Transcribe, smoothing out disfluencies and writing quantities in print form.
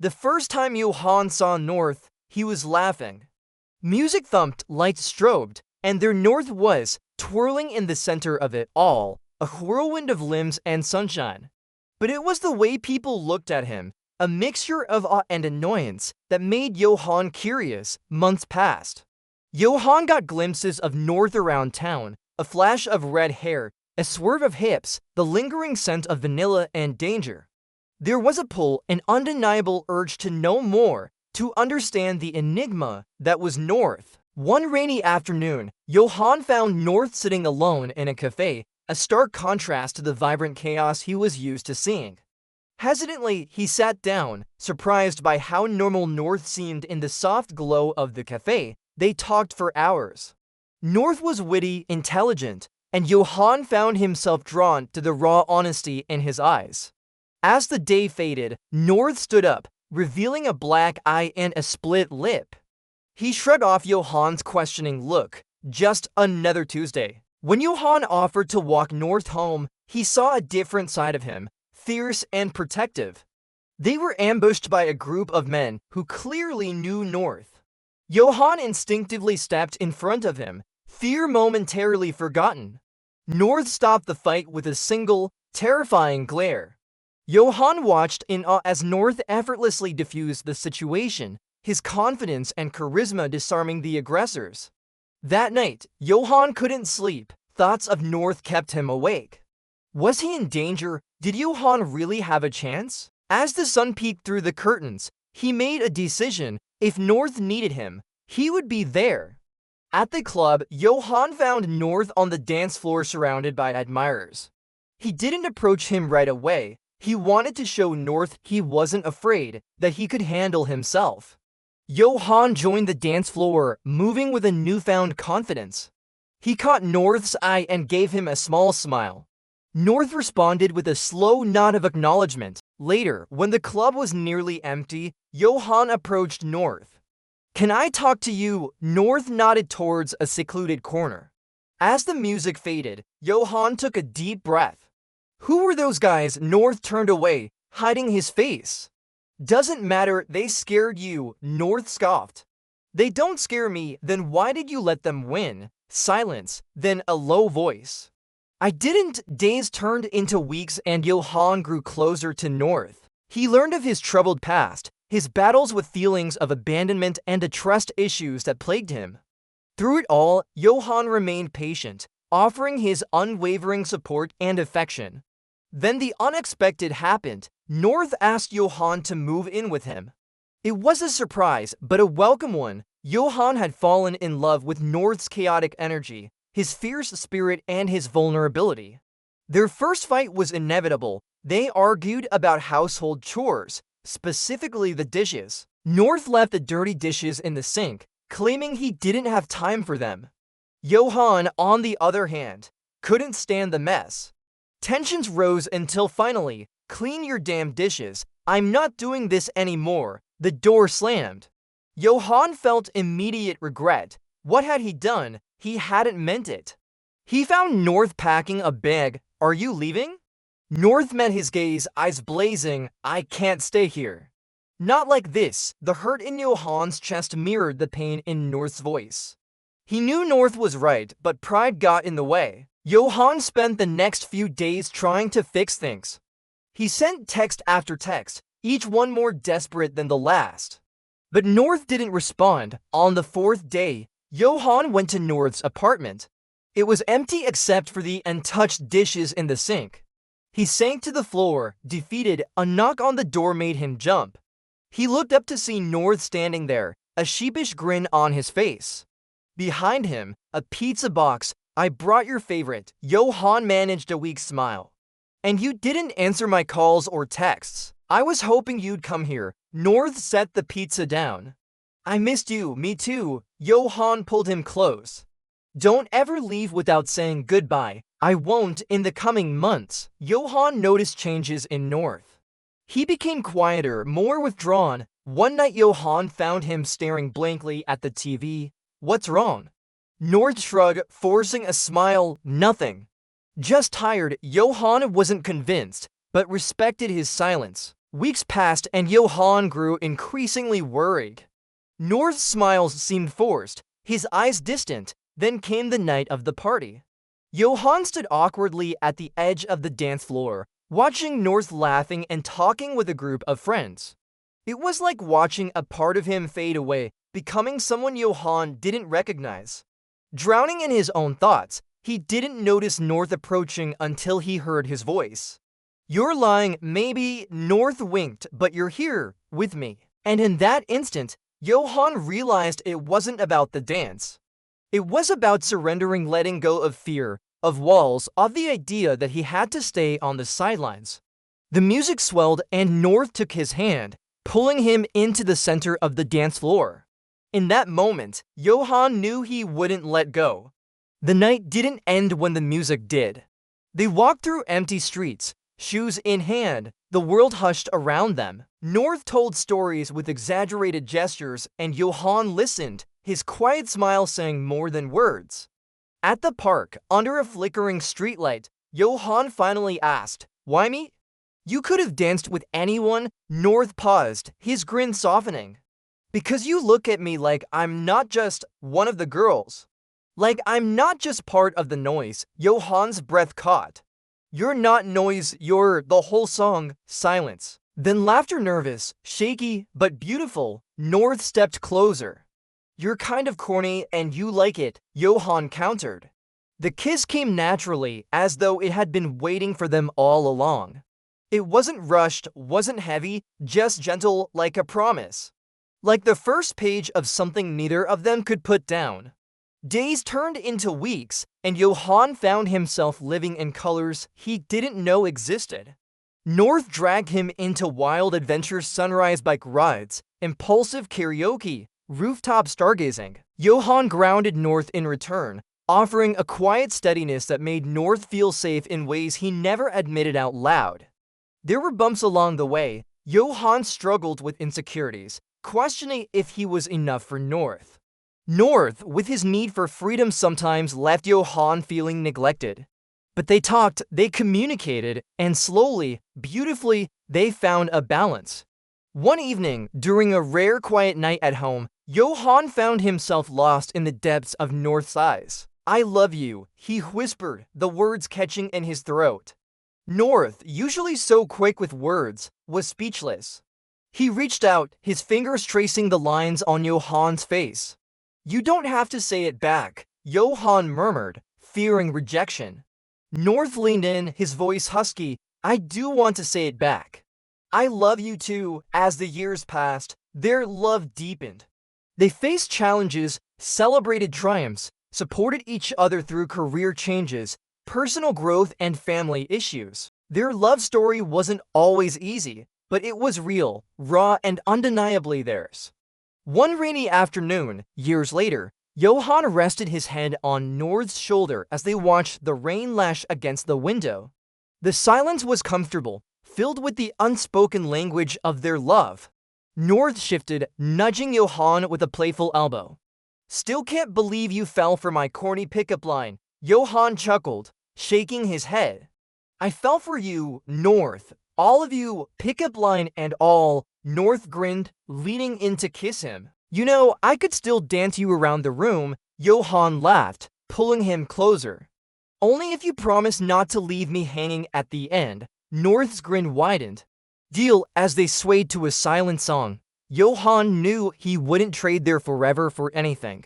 The first time Johan saw North, he was laughing. Music thumped, lights strobed, and there North was, twirling in the center of it all, a whirlwind of limbs and sunshine. But it was the way people looked at him, a mixture of awe and annoyance, that made Johan curious. Months passed. Johan got glimpses of North around town, a flash of red hair, a swerve of hips, the lingering scent of vanilla and danger. There was a pull, an undeniable urge to know more, to understand the enigma that was North. One rainy afternoon, Johan found North sitting alone in a cafe, a stark contrast to the vibrant chaos he was used to seeing. Hesitantly, he sat down, surprised by how normal North seemed in the soft glow of the cafe. They talked for hours. North was witty, intelligent, and Johan found himself drawn to the raw honesty in his eyes. As the day faded, North stood up, revealing a black eye and a split lip. He shrugged off Johan's questioning look. Just another Tuesday. When Johan offered to walk North home, he saw a different side of him, fierce and protective. They were ambushed by a group of men who clearly knew North. Johan instinctively stepped in front of him, fear momentarily forgotten. North stopped the fight with a single, terrifying glare. Johan watched in awe as North effortlessly diffused the situation, his confidence and charisma disarming the aggressors. That night, Johan couldn't sleep. Thoughts of North kept him awake. Was he in danger? Did Johan really have a chance? As the sun peeked through the curtains, he made a decision. If North needed him, he would be there. At the club, Johan found North on the dance floor surrounded by admirers. He didn't approach him right away. He wanted to show North he wasn't afraid, that he could handle himself. Johan joined the dance floor, moving with a newfound confidence. He caught North's eye and gave him a small smile. North responded with a slow nod of acknowledgement. Later, when the club was nearly empty, Johan approached North. "Can I talk to you?" North nodded towards a secluded corner. As the music faded, Johan took a deep breath. "Who were those guys?" North turned away, hiding his face. "Doesn't matter, they scared you," North scoffed. "They don't scare me, then why did you let them win?" Silence, then a low voice. "I didn't." Days turned into weeks and Johan grew closer to North. He learned of his troubled past, his battles with feelings of abandonment and the trust issues that plagued him. Through it all, Johan remained patient, offering his unwavering support and affection. Then the unexpected happened. North asked Johan to move in with him. It was a surprise, but a welcome one. Johan had fallen in love with North's chaotic energy, his fierce spirit, and his vulnerability. Their first fight was inevitable. They argued about household chores, specifically the dishes. North left the dirty dishes in the sink, claiming he didn't have time for them. Johan, on the other hand, couldn't stand the mess. Tensions rose until finally, "Clean your damn dishes. I'm not doing this anymore." The door slammed. Johan felt immediate regret. What had he done? He hadn't meant it. He found North packing a bag. "Are you leaving?" North met his gaze, eyes blazing. "I can't stay here." "Not like this." The hurt in Johan's chest mirrored the pain in North's voice. He knew North was right, but pride got in the way. Johan spent the next few days trying to fix things. He sent text after text, each one more desperate than the last. But North didn't respond. On the fourth day, Johan went to North's apartment. It was empty except for the untouched dishes in the sink. He sank to the floor, defeated. A knock on the door made him jump. He looked up to see North standing there, a sheepish grin on his face. Behind him, a pizza box. "I brought your favorite." Johan managed a weak smile. "And you didn't answer my calls or texts. I was hoping you'd come here." North set the pizza down. "I missed you." "Me too." Johan pulled him close. "Don't ever leave without saying goodbye." "I won't." In the coming months, Johan noticed changes in North. He became quieter, more withdrawn. One night Johan found him staring blankly at the TV. "What's wrong?" North shrugged, forcing a smile. "Nothing. Just tired." Johan wasn't convinced, but respected his silence. Weeks passed and Johan grew increasingly worried. North's smiles seemed forced, his eyes distant. Then came the night of the party. Johan stood awkwardly at the edge of the dance floor, watching North laughing and talking with a group of friends. It was like watching a part of him fade away, becoming someone Johan didn't recognize. Drowning in his own thoughts, he didn't notice North approaching until he heard his voice. "You're lying, maybe," North winked, "but you're here, with me." And in that instant, Johan realized it wasn't about the dance. It was about surrendering, letting go of fear, of walls, of the idea that he had to stay on the sidelines. The music swelled and North took his hand, pulling him into the center of the dance floor. In that moment, Johan knew he wouldn't let go. The night didn't end when the music did. They walked through empty streets, shoes in hand, the world hushed around them. North told stories with exaggerated gestures and Johan listened, his quiet smile saying more than words. At the park, under a flickering streetlight, Johan finally asked, "Why me?" "You could have danced with anyone." North paused, his grin softening. "Because you look at me like I'm not just one of the girls. Like I'm not just part of the noise." Johan's breath caught. "You're not noise, you're the whole song." Silence. Then laughter, nervous, shaky, but beautiful. North stepped closer. "You're kind of corny and you like it," Johan countered. The kiss came naturally, as though it had been waiting for them all along. It wasn't rushed, wasn't heavy, just gentle, like a promise. Like the first page of something neither of them could put down. Days turned into weeks, and Johan found himself living in colors he didn't know existed. North dragged him into wild adventures, sunrise bike rides, impulsive karaoke, rooftop stargazing. Johan grounded North in return, offering a quiet steadiness that made North feel safe in ways he never admitted out loud. There were bumps along the way. Johan struggled with insecurities, questioning if he was enough for North. North, with his need for freedom, sometimes left Johan feeling neglected. But they talked, they communicated, and slowly, beautifully, they found a balance. One evening, during a rare quiet night at home, Johan found himself lost in the depths of North's eyes. "I love you," he whispered, the words catching in his throat. North, usually so quick with words, was speechless. He reached out, his fingers tracing the lines on Johan's face. "You don't have to say it back," Johan murmured, fearing rejection. North leaned in, his voice husky. "I do want to say it back. I love you too." As the years passed, their love deepened. They faced challenges, celebrated triumphs, supported each other through career changes, personal growth, and family issues. Their love story wasn't always easy, but it was real, raw, and undeniably theirs. One rainy afternoon, years later, Johan rested his head on North's shoulder as they watched the rain lash against the window. The silence was comfortable, filled with the unspoken language of their love. North shifted, nudging Johan with a playful elbow. "Still can't believe you fell for my corny pickup line," Johan chuckled, shaking his head. "I fell for you, North. All of you, pickup line and all." North grinned, leaning in to kiss him. "You know, I could still dance you around the room." Johan laughed, pulling him closer. "Only if you promise not to leave me hanging at the end." North's grin widened. "Deal." As they swayed to a silent song, Johan knew he wouldn't trade their forever for anything.